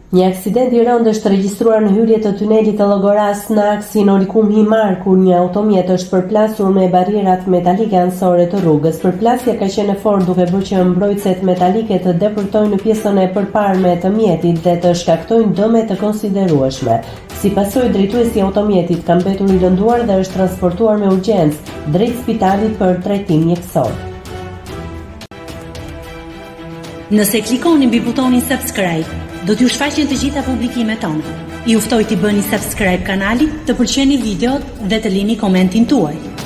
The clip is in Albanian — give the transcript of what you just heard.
Një aksident i rëndë është regjistruar në hyrje të tunelit të Llogoras në aksin Orikum Himar, kur një automjet është përplasur me barierat metalike anësore të rrugës. Përplasja ka qenë e fortë, duke bërë që mbrojtëset metalike të depërtojnë në pjesën e përparme të mjetit dhe të shkaktojnë dëme të konsiderueshme. Si pasojë, drejtuesi i automjetit ka mbetur i lënduar dhe është transportuar me urgjencë drejt spitalit për trajtim mjekësor. Nëse klikoni mbi butonin subscribe, do t'ju shfaqen të gjitha publikimet tona. Ju ftoj t'i bëni subscribe kanalit, të pëlqeni videot dhe të lini komentin tuaj.